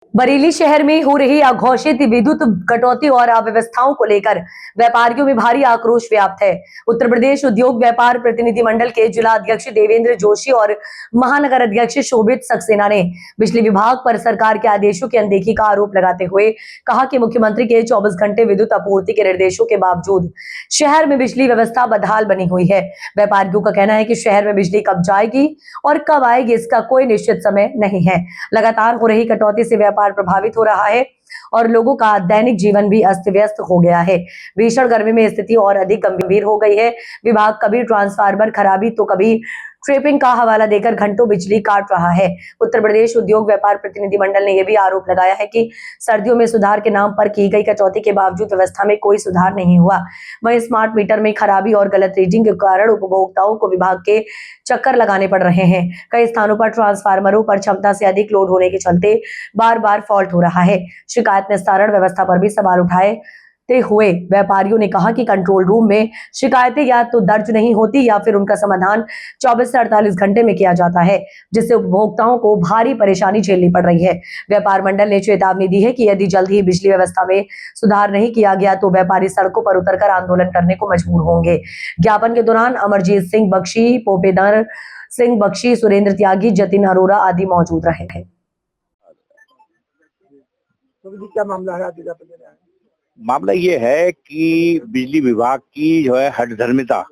बरेली शहर में हो रही अघोषित विद्युत कटौती और अव्यवस्थाओं को लेकर व्यापारियों में भारी आक्रोश व्याप्त है। उत्तर प्रदेश उद्योग व्यापार प्रतिनिधि मंडल के जिला अध्यक्ष देवेंद्र जोशी और महानगर अध्यक्ष शोभित सक्सेना ने बिजली विभाग पर सरकार के आदेशों की अनदेखी का आरोप लगाते हुए कहा कि मुख्यमंत्री के 24 घंटे विद्युत आपूर्ति के निर्देशों के बावजूद शहर में बिजली व्यवस्था बदहाल बनी हुई है। व्यापारियों का कहना है कि शहर में बिजली कब जाएगी और कब आएगी इसका कोई निश्चित समय नहीं है। लगातार हो रही कटौती से व्यापार प्रभावित हो रहा है और लोगों का दैनिक जीवन भी अस्त व्यस्त हो गया है। भीषण गर्मी में स्थिति और अधिक गंभीर हो गई है। विभाग कभी ट्रांसफार्मर खराबी तो कभी ट्रिपिंग का हवाला देकर घंटों बिजली काट रहा है। उत्तर प्रदेश उद्योग व्यापार प्रतिनिधि मंडल ने यह भी आरोप लगाया है कि सर्दियों में सुधार के नाम पर की गई कटौती के बावजूद व्यवस्था में कोई सुधार नहीं हुआ। वहीं स्मार्ट मीटर में खराबी और गलत रीडिंग के कारण उपभोक्ताओं को विभाग के चक्कर लगाने पड़ रहे हैं। कई स्थानों पर ट्रांसफार्मरों पर क्षमता से अधिक लोड होने के चलते बार बार फॉल्ट हो रहा है। शिकायत निस्तारण व्यवस्था पर भी सवाल उठाए हुए व्यापारियों ने कहा कि कंट्रोल रूम में शिकायतें या तो दर्ज नहीं होती या फिर उनका समाधान 24 से 48 घंटे में किया जाता है, जिससे उपभोक्ताओं को भारी परेशानी झेलनी पड़ रही है। व्यापार मंडल ने चेतावनी दी है कि यदि जल्द ही बिजली व्यवस्था में सुधार नहीं किया गया तो व्यापारी सड़कों पर उतरकर आंदोलन करने को मजबूर होंगे। ज्ञापन के दौरान अमरजीत सिंह बख्शी, पोपेदार सिंह बख्शी, सुरेंद्र त्यागी, जतिन अरोरा आदि मौजूद रहे थे। तो क्या मामला है? मामला ये है कि बिजली विभाग की जो है हठधर्मिता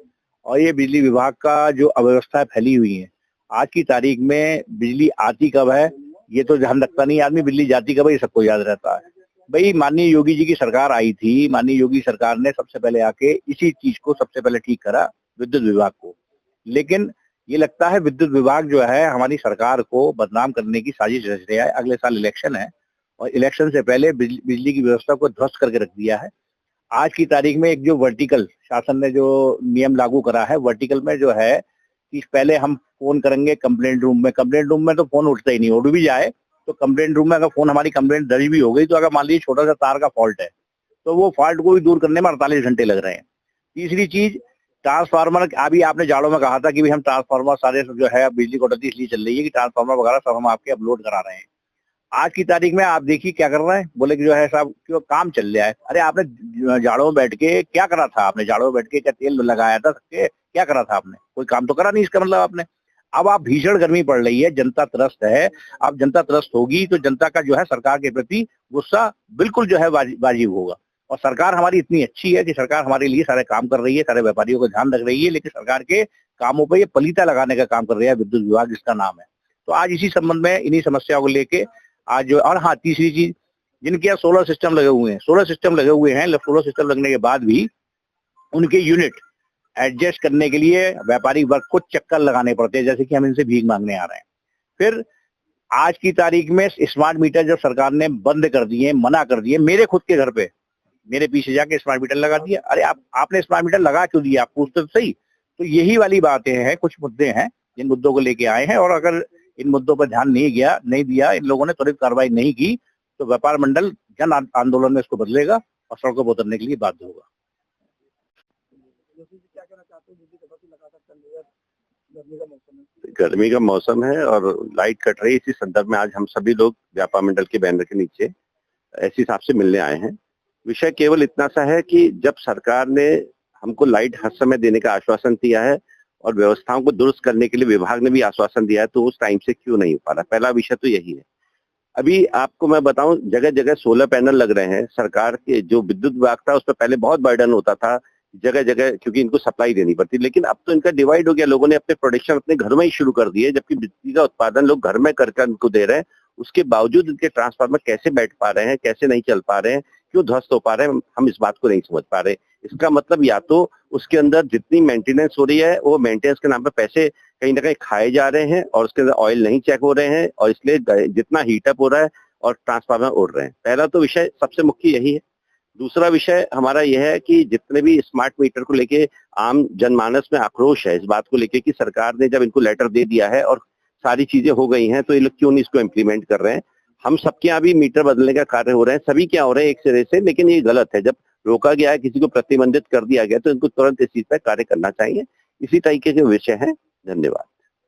और ये बिजली विभाग का जो अव्यवस्था फैली हुई है। आज की तारीख में बिजली आती कब है ये तो ध्यान रखता नहीं आदमी, बिजली जाती कब है ये सबको याद रहता है। भाई माननीय योगी जी की सरकार आई थी, माननीय योगी सरकार ने सबसे पहले आके इसी चीज को सबसे पहले ठीक करा, विद्युत विभाग को। लेकिन ये लगता है विद्युत विभाग जो है हमारी सरकार को बदनाम करने की साजिश रच रहा है। अगले साल इलेक्शन है और इलेक्शन से पहले बिजली की व्यवस्था को ध्वस्त करके रख दिया है। आज की तारीख में एक जो वर्टिकल शासन ने जो नियम लागू करा है, वर्टिकल में जो है कि पहले हम फोन करेंगे कंप्लेंट रूम में। कंप्लेंट रूम में तो फोन उठता ही नहीं, उठ भी जाए तो कंप्लेंट रूम में अगर फोन हमारी कंप्लेंट दर्ज भी हो गई तो अगर मान लीजिए छोटा सा तार का फॉल्ट है तो वो फॉल्ट को भी दूर करने में 48 घंटे लग रहे हैं। तीसरी चीज ट्रांसफार्मर, अभी आपने जाड़ों में कहा था कि हम ट्रांसफार्मर सारे जो है बिजली कटौती इसलिए चल रही है कि ट्रांसफार्मर वगैरह सब हम आपके अपलोड करा रहे हैं। आज की तारीख में आप देखिए क्या कर रहे हैं, बोले कि जो है साहब क्यों काम चल रहा है। अरे आपने जाड़ों में बैठ के क्या करा था? आपने जाड़ों में बैठ के क्या तेल लगाया था सबके? क्या करा था आपने? कोई काम तो करा नहीं इसका मतलब आपने। अब आप भीषण गर्मी पड़ रही है, जनता त्रस्त है। अब जनता त्रस्त होगी तो जनता का जो है सरकार के प्रति गुस्सा बिल्कुल जो है वाजिब होगा। और सरकार हमारी इतनी अच्छी है कि सरकार हमारे लिए सारे काम कर रही है, सारे व्यापारियों को ध्यान रख रही है, लेकिन सरकार के कामों पर ये पलीता लगाने का काम कर रही है विद्युत विभाग जिसका नाम है। तो आज इसी संबंध में इन्हीं समस्याओं को लेके आज जो, और हाँ तीसरी चीज, जिनके यहाँ सोलर सिस्टम लगे हुए हैं, सोलर सिस्टम लगने के बाद भी उनके यूनिट एडजस्ट करने के लिए व्यापारिक वर्ग को चक्कर लगाने पड़ते हैं, जैसे कि हम इनसे भीख मांगने आ रहे हैं। फिर आज की तारीख में स्मार्ट मीटर जब सरकार ने बंद कर दिए, मना कर दिए, मेरे खुद के घर पे मेरे पीछे जाके स्मार्ट मीटर लगा दिया। अरे आपने स्मार्ट मीटर लगा क्यों दिया? आप पूछते तो सही। तो यही वाली बातें हैं, कुछ मुद्दे हैं जिन मुद्दों को लेके आए हैं, और अगर इन मुद्दों पर ध्यान नहीं दिया, इन लोगों ने त्वरित कार्रवाई नहीं की तो व्यापार मंडल जन आंदोलन में इसको बदलेगा और सड़कों पर उतरने के लिए बाध्य होगा। गर्मी का मौसम है और लाइट कट रही है। इसी संदर्भ में आज हम सभी लोग व्यापार मंडल के बैनर के नीचे ऐसे हिसाब से मिलने आए हैं। विषय केवल इतना सा है कि जब सरकार ने हमको लाइट हर समय देने का आश्वासन दिया है और व्यवस्थाओं को दुरुस्त करने के लिए विभाग ने भी आश्वासन दिया है, तो उस टाइम से क्यों नहीं हो पा रहा? पहला विषय तो यही है। अभी आपको मैं बताऊं, जगह जगह सोलर पैनल लग रहे हैं। सरकार के जो विद्युत विभाग था उस पर पहले बहुत बर्डन होता था जगह जगह, क्योंकि इनको सप्लाई देनी पड़ती, लेकिन अब तो इनका डिवाइड हो गया। लोगों ने अपने प्रोडक्शन अपने घर में ही शुरू कर दिए, जबकि बिजली का उत्पादन लोग घर में करके इनको दे रहे हैं। उसके बावजूद इनके ट्रांसफार्मर कैसे बैठ पा रहे हैं, कैसे नहीं चल पा रहे हैं, क्यों ध्वस्त हो पा रहे हैं, हम इस बात को नहीं समझ पा रहे। इसका मतलब या तो उसके अंदर जितनी मेंटेनेंस हो रही है वो मेंटेनेंस के नाम पे पैसे कहीं ना कहीं खाए जा रहे हैं और उसके अंदर ऑयल नहीं चेक हो रहे हैं और इसलिए जितना हीटअप हो रहा है और ट्रांसफार्मर उड़ रहे हैं। पहला तो विषय सबसे मुख्य यही है। दूसरा विषय हमारा यह है कि जितने भी स्मार्ट मीटर को लेके आम जनमानस में आक्रोश है इस बात को लेके कि सरकार ने जब इनको लेटर दे दिया है और सारी चीजें हो गई हैं तो ये लोग क्यों नहीं इसको इम्प्लीमेंट कर रहे हैं। हम सबके यहाँ भी मीटर बदलने का कार्य हो रहे हैं, सभी क्या हो रहे हैं एक सिरे से, लेकिन ये गलत है। जब रोका गया है, किसी को प्रतिबंधित कर दिया गया तो इनको तुरंत इस चीज पर कार्य करना चाहिए। इसी तरीके के विषय है। धन्यवाद।